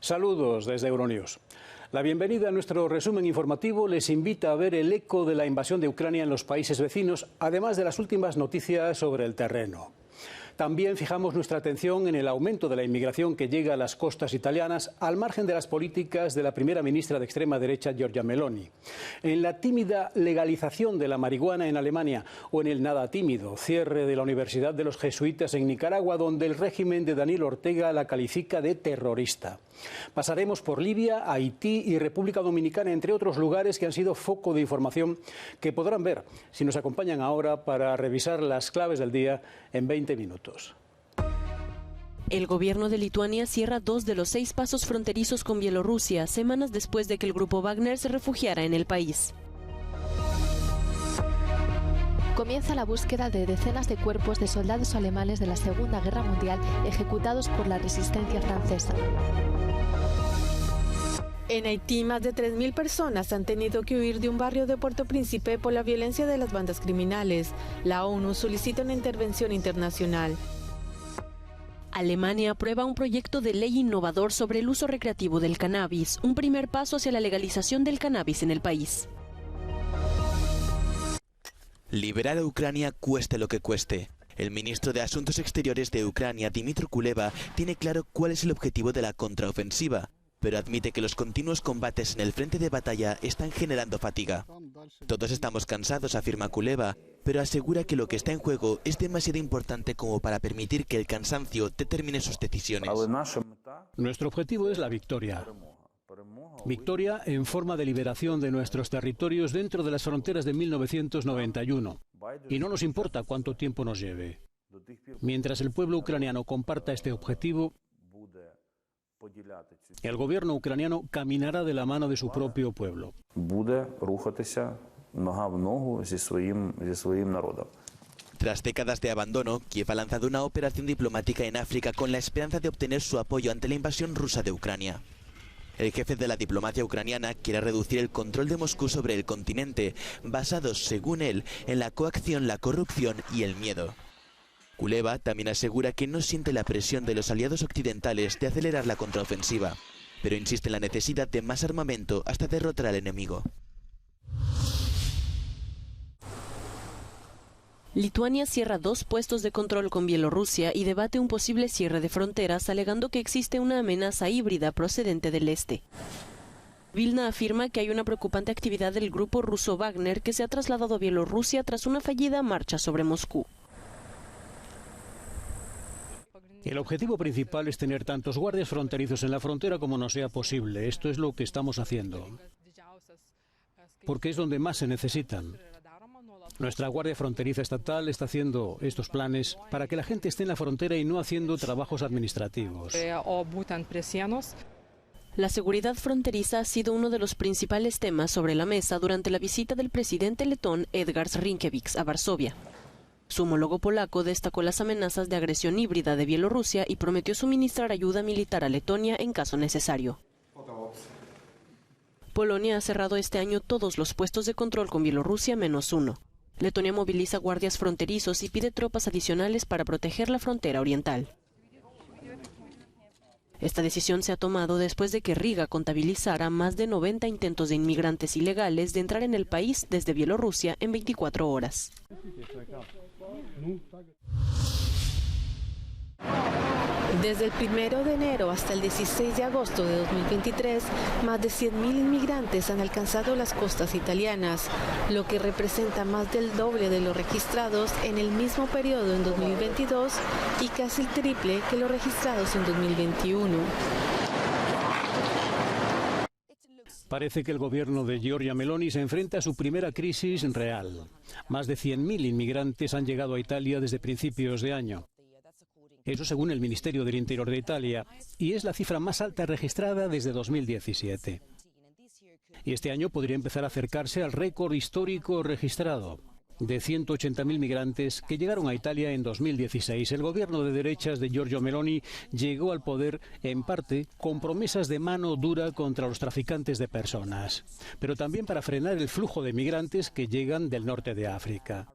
Saludos desde Euronews. La bienvenida a nuestro resumen informativo les invita a ver el eco de la invasión de Ucrania en los países vecinos, además de las últimas noticias sobre el terreno. También fijamos nuestra atención en el aumento de la inmigración que llega a las costas italianas, al margen de las políticas de la primera ministra de extrema derecha, Giorgia Meloni, en la tímida legalización de la marihuana en Alemania o en el nada tímido cierre de la Universidad de los Jesuitas en Nicaragua, donde el régimen de Daniel Ortega la califica de terrorista. Pasaremos por Libia, Haití y República Dominicana, entre otros lugares que han sido foco de información que podrán ver si nos acompañan ahora para revisar las claves del día en 20 minutos. El gobierno de Lituania cierra 2 de los 6 pasos fronterizos con Bielorrusia, semanas después de que el grupo Wagner se refugiara en el país. Comienza la búsqueda de decenas de cuerpos de soldados alemanes de la Segunda Guerra Mundial ejecutados por la resistencia francesa. En Haití, más de 3.000 personas han tenido que huir de un barrio de Puerto Príncipe por la violencia de las bandas criminales. La ONU solicita una intervención internacional. Alemania aprueba un proyecto de ley innovador sobre el uso recreativo del cannabis, un primer paso hacia la legalización del cannabis en el país. Liberar a Ucrania cueste lo que cueste. El ministro de Asuntos Exteriores de Ucrania, Dmytro Kuleba, tiene claro cuál es el objetivo de la contraofensiva, pero admite que los continuos combates en el frente de batalla están generando fatiga. Todos estamos cansados, afirma Kuleba, pero asegura que lo que está en juego es demasiado importante como para permitir que el cansancio determine sus decisiones. Nuestro objetivo es la victoria. Victoria en forma de liberación de nuestros territorios dentro de las fronteras de 1991. Y no nos importa cuánto tiempo nos lleve. Mientras el pueblo ucraniano comparta este objetivo, el gobierno ucraniano caminará de la mano de su propio pueblo. Tras décadas de abandono, Kiev ha lanzado una operación diplomática en África con la esperanza de obtener su apoyo ante la invasión rusa de Ucrania. El jefe de la diplomacia ucraniana quiere reducir el control de Moscú sobre el continente, basados, según él, en la coacción, la corrupción y el miedo. Kuleba también asegura que no siente la presión de los aliados occidentales de acelerar la contraofensiva, pero insiste en la necesidad de más armamento hasta derrotar al enemigo. Lituania cierra 2 puestos de control con Bielorrusia y debate un posible cierre de fronteras, alegando que existe una amenaza híbrida procedente del este. Vilna afirma que hay una preocupante actividad del grupo ruso Wagner que se ha trasladado a Bielorrusia tras una fallida marcha sobre Moscú. El objetivo principal es tener tantos guardias fronterizos en la frontera como nos sea posible. Esto es lo que estamos haciendo, porque es donde más se necesitan. Nuestra Guardia Fronteriza Estatal está haciendo estos planes para que la gente esté en la frontera y no haciendo trabajos administrativos. La seguridad fronteriza ha sido uno de los principales temas sobre la mesa durante la visita del presidente letón Edgars Rinkēvičs a Varsovia. Su homólogo polaco destacó las amenazas de agresión híbrida de Bielorrusia y prometió suministrar ayuda militar a Letonia en caso necesario. Polonia ha cerrado este año todos los puestos de control con Bielorrusia menos 1. Letonia moviliza guardias fronterizos y pide tropas adicionales para proteger la frontera oriental. Esta decisión se ha tomado después de que Riga contabilizara más de 90 intentos de inmigrantes ilegales de entrar en el país desde Bielorrusia en 24 horas. Desde el 1 de enero hasta el 16 de agosto de 2023, más de 100.000 inmigrantes han alcanzado las costas italianas, lo que representa más del doble de los registrados en el mismo periodo en 2022 y casi el triple que los registrados en 2021. Parece que el gobierno de Giorgia Meloni se enfrenta a su primera crisis real. Más de 100.000 inmigrantes han llegado a Italia desde principios de año. Eso según el Ministerio del Interior de Italia, y es la cifra más alta registrada desde 2017. Y este año podría empezar a acercarse al récord histórico registrado de 180.000 migrantes que llegaron a Italia en 2016. El gobierno de derechas de Giorgia Meloni llegó al poder en parte con promesas de mano dura contra los traficantes de personas, pero también para frenar el flujo de migrantes que llegan del norte de África.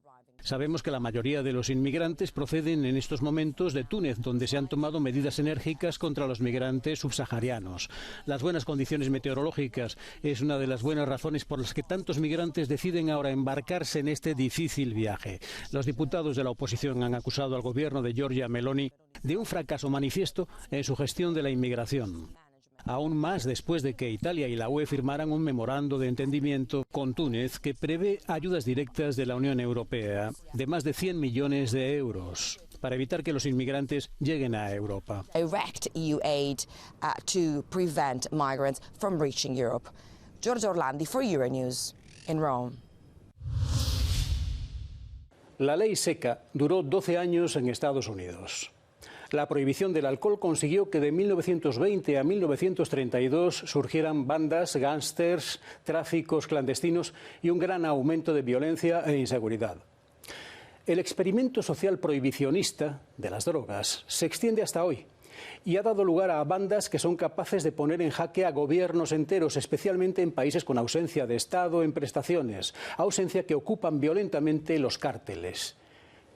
Sabemos que la mayoría de los inmigrantes proceden en estos momentos de Túnez, donde se han tomado medidas enérgicas contra los migrantes subsaharianos. Las buenas condiciones meteorológicas es una de las buenas razones por las que tantos migrantes deciden ahora embarcarse en este difícil viaje. Los diputados de la oposición han acusado al gobierno de Giorgia Meloni de un fracaso manifiesto en su gestión de la inmigración. Aún más después de que Italia y la UE firmaran un memorando de entendimiento con Túnez que prevé ayudas directas de la Unión Europea de más de 100 millones de euros para evitar que los inmigrantes lleguen a Europa. Direct EU aid to prevent migrants from reaching Europe. Giorgia Orlandi for Euronews in Rome. La ley seca duró 12 años en Estados Unidos. La prohibición del alcohol consiguió que de 1920 a 1932 surgieran bandas, gángsters, tráficos clandestinos y un gran aumento de violencia e inseguridad. El experimento social prohibicionista de las drogas se extiende hasta hoy y ha dado lugar a bandas que son capaces de poner en jaque a gobiernos enteros, especialmente en países con ausencia de Estado en prestaciones, ausencia que ocupan violentamente los cárteles.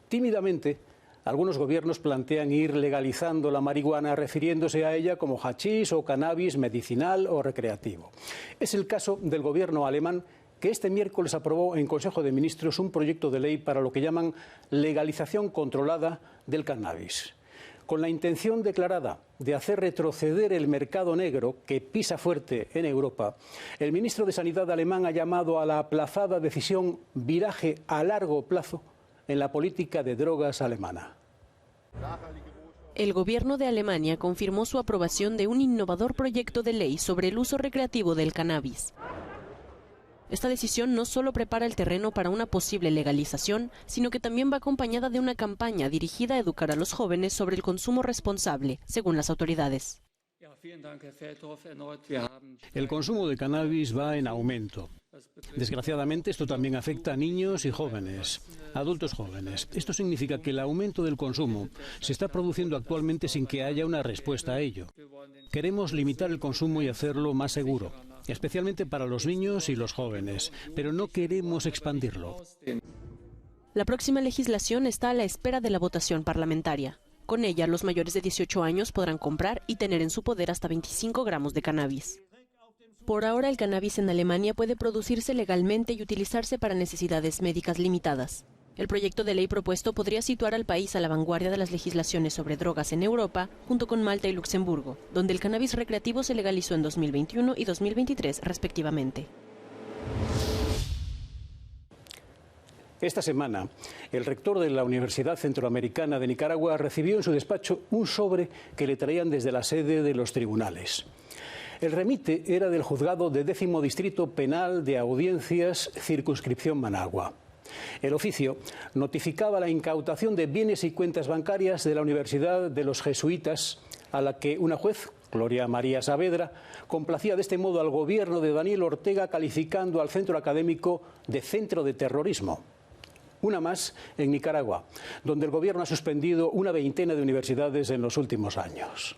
Tímidamente, algunos gobiernos plantean ir legalizando la marihuana refiriéndose a ella como hachís o cannabis medicinal o recreativo. Es el caso del gobierno alemán, que este miércoles aprobó en Consejo de Ministros un proyecto de ley para lo que llaman legalización controlada del cannabis. Con la intención declarada de hacer retroceder el mercado negro que pisa fuerte en Europa, el ministro de Sanidad alemán ha llamado a la aplazada decisión viraje a largo plazo en la política de drogas alemana. El gobierno de Alemania confirmó su aprobación de un innovador proyecto de ley sobre el uso recreativo del cannabis. Esta decisión no solo prepara el terreno para una posible legalización, sino que también va acompañada de una campaña dirigida a educar a los jóvenes sobre el consumo responsable, según las autoridades. El consumo de cannabis va en aumento. Desgraciadamente, esto también afecta a niños y jóvenes, adultos jóvenes. Esto significa que el aumento del consumo se está produciendo actualmente sin que haya una respuesta a ello. Queremos limitar el consumo y hacerlo más seguro, especialmente para los niños y los jóvenes, pero no queremos expandirlo. La próxima legislación está a la espera de la votación parlamentaria. Con ella, los mayores de 18 años podrán comprar y tener en su poder hasta 25 gramos de cannabis. Por ahora, el cannabis en Alemania puede producirse legalmente y utilizarse para necesidades médicas limitadas. El proyecto de ley propuesto podría situar al país a la vanguardia de las legislaciones sobre drogas en Europa, junto con Malta y Luxemburgo, donde el cannabis recreativo se legalizó en 2021 y 2023 respectivamente. Esta semana, el rector de la Universidad Centroamericana de Nicaragua recibió en su despacho un sobre que le traían desde la sede de los tribunales. El remite era del juzgado de 10º Distrito Penal de Audiencias, circunscripción Managua. El oficio notificaba la incautación de bienes y cuentas bancarias de la Universidad de los Jesuitas, a la que una juez, Gloria María Saavedra, complacía de este modo al gobierno de Daniel Ortega, calificando al centro académico de centro de terrorismo. Una más en Nicaragua, donde el gobierno ha suspendido una veintena de universidades en los últimos años.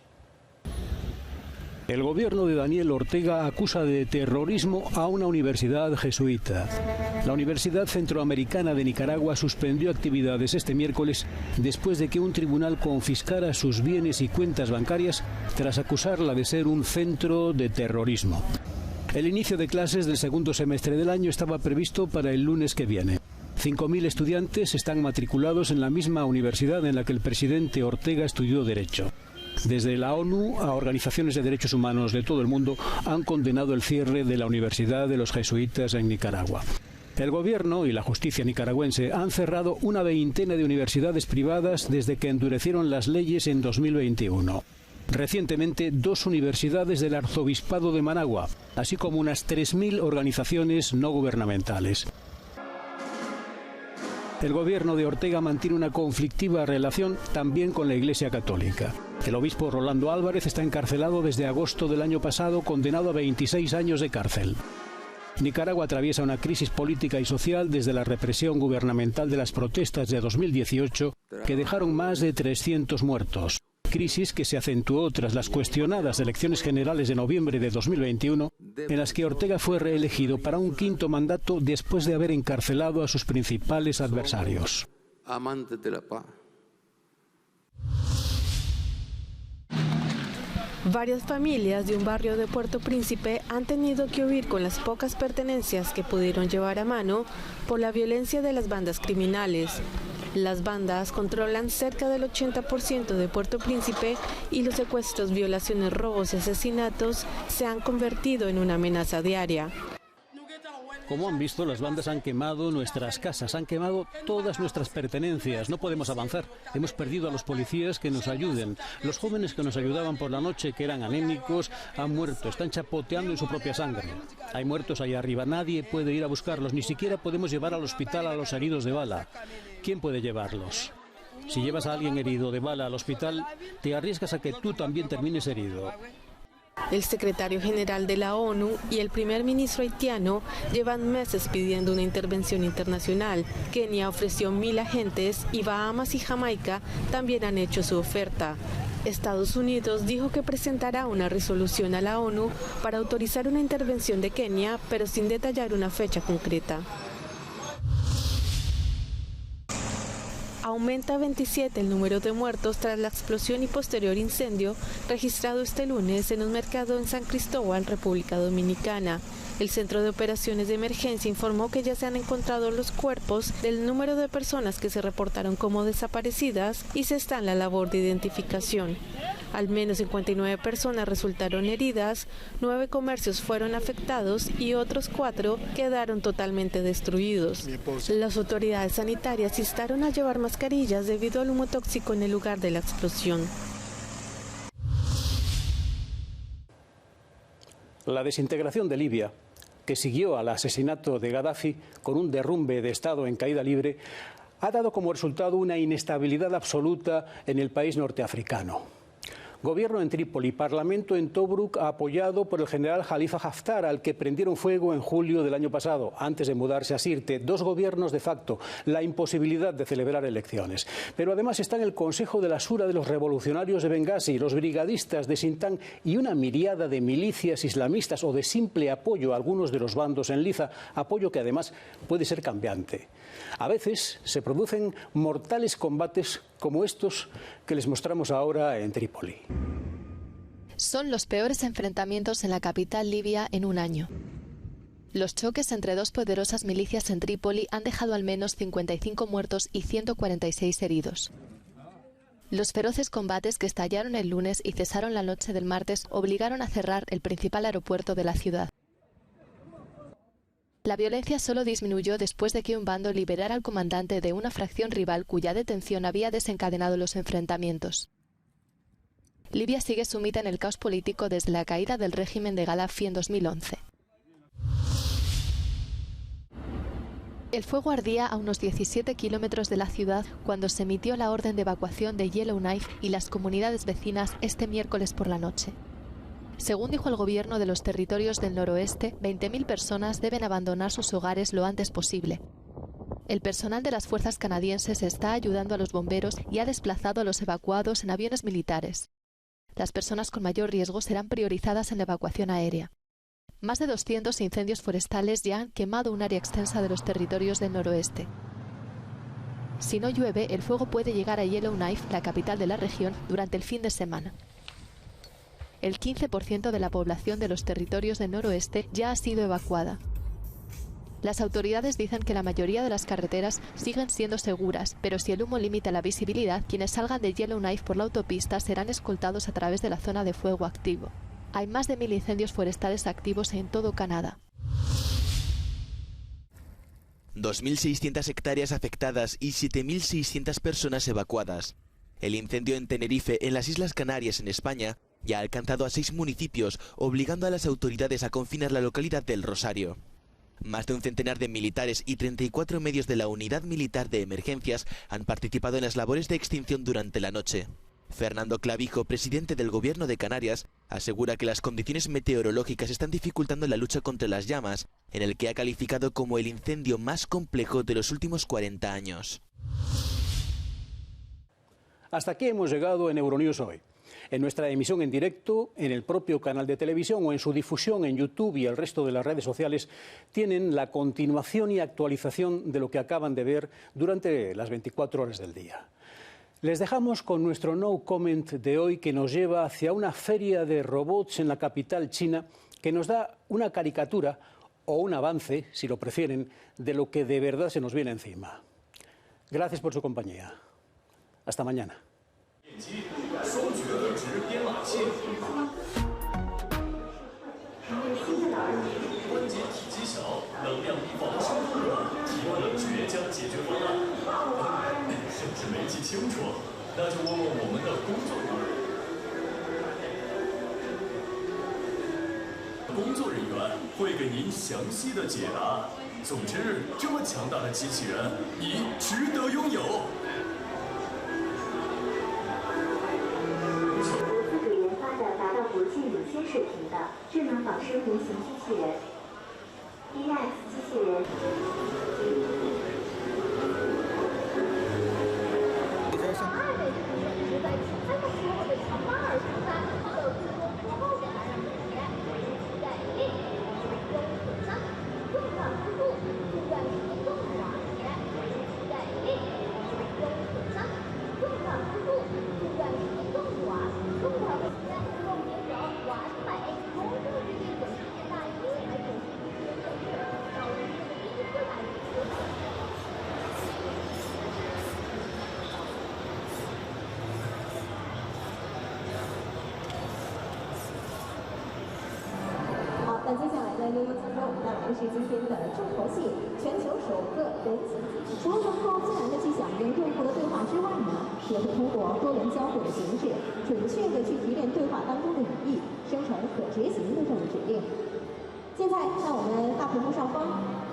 El gobierno de Daniel Ortega acusa de terrorismo a una universidad jesuita. La Universidad Centroamericana de Nicaragua suspendió actividades este miércoles después de que un tribunal confiscara sus bienes y cuentas bancarias tras acusarla de ser un centro de terrorismo. El inicio de clases del segundo semestre del año estaba previsto para el lunes que viene. 5.000 estudiantes están matriculados en la misma universidad en la que el presidente Ortega estudió Derecho. Desde la ONU a organizaciones de derechos humanos de todo el mundo han condenado el cierre de la Universidad de los Jesuitas en Nicaragua. El gobierno y la justicia nicaragüense han cerrado una veintena de universidades privadas desde que endurecieron las leyes en 2021. Recientemente, 2 universidades del Arzobispado de Managua, así como unas 3.000 organizaciones no gubernamentales. El gobierno de Ortega mantiene una conflictiva relación también con la Iglesia Católica. El obispo Rolando Álvarez está encarcelado desde agosto del año pasado, condenado a 26 años de cárcel. Nicaragua atraviesa una crisis política y social desde la represión gubernamental de las protestas de 2018, que dejaron más de 300 muertos. Crisis que se acentuó tras las cuestionadas elecciones generales de noviembre de 2021, en las que Ortega fue reelegido para un quinto mandato después de haber encarcelado a sus principales adversarios. Amantes de la paz. Varias familias de un barrio de Puerto Príncipe han tenido que huir con las pocas pertenencias que pudieron llevar a mano por la violencia de las bandas criminales. Las bandas controlan cerca del 80% de Puerto Príncipe y los secuestros, violaciones, robos y asesinatos se han convertido en una amenaza diaria. Como han visto, las bandas han quemado nuestras casas, han quemado todas nuestras pertenencias. No podemos avanzar. Hemos perdido a los policías que nos ayuden. Los jóvenes que nos ayudaban por la noche, que eran anémicos, han muerto. Están chapoteando en su propia sangre. Hay muertos allá arriba. Nadie puede ir a buscarlos. Ni siquiera podemos llevar al hospital a los heridos de bala. ¿Quién puede llevarlos? Si llevas a alguien herido de bala al hospital, te arriesgas a que tú también termines herido. El secretario general de la ONU y el primer ministro haitiano llevan meses pidiendo una intervención internacional. Kenia ofreció 1.000 agentes y Bahamas y Jamaica también han hecho su oferta. Estados Unidos dijo que presentará una resolución a la ONU para autorizar una intervención de Kenia, pero sin detallar una fecha concreta. Aumenta a 27 el número de muertos tras la explosión y posterior incendio registrado este lunes en un mercado en San Cristóbal, República Dominicana. El Centro de Operaciones de Emergencia informó que ya se han encontrado los cuerpos del número de personas que se reportaron como desaparecidas y se está en la labor de identificación. Al menos 59 personas resultaron heridas, 9 comercios fueron afectados y otros 4 quedaron totalmente destruidos. Las autoridades sanitarias instaron a llevar mascarillas debido al humo tóxico en el lugar de la explosión. La desintegración de Libia, que siguió al asesinato de Gaddafi con un derrumbe de Estado en caída libre, ha dado como resultado una inestabilidad absoluta en el país norteafricano. Gobierno en Trípoli, Parlamento en Tobruk apoyado por el general Khalifa Haftar, al que prendieron fuego en julio del año pasado, antes de mudarse a Sirte. 2 gobiernos de facto, la imposibilidad de celebrar elecciones. Pero además están el Consejo de la Shura de los revolucionarios de Bengasi, los brigadistas de Sintán y una miriada de milicias islamistas o de simple apoyo a algunos de los bandos en liza, apoyo que además puede ser cambiante. A veces se producen mortales combates como estos que les mostramos ahora en Trípoli. Son los peores enfrentamientos en la capital libia en un año. Los choques entre 2 poderosas milicias en Trípoli han dejado al menos 55 muertos y 146 heridos. Los feroces combates que estallaron el lunes y cesaron la noche del martes obligaron a cerrar el principal aeropuerto de la ciudad. La violencia solo disminuyó después de que un bando liberara al comandante de una fracción rival cuya detención había desencadenado los enfrentamientos. Libia sigue sumida en el caos político desde la caída del régimen de Gaddafi en 2011. El fuego ardía a unos 17 kilómetros de la ciudad cuando se emitió la orden de evacuación de Yellowknife y las comunidades vecinas este miércoles por la noche. Según dijo el gobierno de los territorios del noroeste, 20.000 personas deben abandonar sus hogares lo antes posible. El personal de las fuerzas canadienses está ayudando a los bomberos y ha desplazado a los evacuados en aviones militares. Las personas con mayor riesgo serán priorizadas en la evacuación aérea. Más de 200 incendios forestales ya han quemado un área extensa de los territorios del noroeste. Si no llueve, el fuego puede llegar a Yellowknife, la capital de la región, durante el fin de semana. El 15% de la población de los territorios del noroeste ya ha sido evacuada. Las autoridades dicen que la mayoría de las carreteras siguen siendo seguras, pero si el humo limita la visibilidad, quienes salgan de Yellowknife por la autopista serán escoltados a través de la zona de fuego activo. Hay más de 1.000 incendios forestales activos en todo Canadá. 2.600 hectáreas afectadas y 7.600 personas evacuadas. El incendio en Tenerife, en las Islas Canarias, en España, ya ha alcanzado a 6 municipios, obligando a las autoridades a confinar la localidad del Rosario. Más de un centenar de militares y 34 medios de la Unidad Militar de Emergencias han participado en las labores de extinción durante la noche. Fernando Clavijo, presidente del Gobierno de Canarias, asegura que las condiciones meteorológicas están dificultando la lucha contra las llamas, en el que ha calificado como el incendio más complejo de los últimos 40 años. Hasta aquí hemos llegado en Euronews hoy. En nuestra emisión en directo, en el propio canal de televisión o en su difusión en YouTube y el resto de las redes sociales, tienen la continuación y actualización de lo que acaban de ver durante las 24 horas del día. Les dejamos con nuestro No Comment de hoy, que nos lleva hacia una feria de robots en la capital china, que nos da una caricatura o un avance, si lo prefieren, de lo que de verdad se nos viene encima. Gracias por su compañía. Hasta mañana.工作人员会给您详细的解答。总之，这么强大的机器人，你值得拥有。自主研发的达到国际领先水平的智能仿生人形机器人 EX 机器人。那接下来呢，悠悠请为我们带来的是今天的重头戏——全球首个人形机器人。除了能够自然的去响应用户的对话之外呢，也会通过多轮交互的形式，准确的去提炼对话当中的语义，生成可执行的任务指令。现在，在我们大屏幕上方。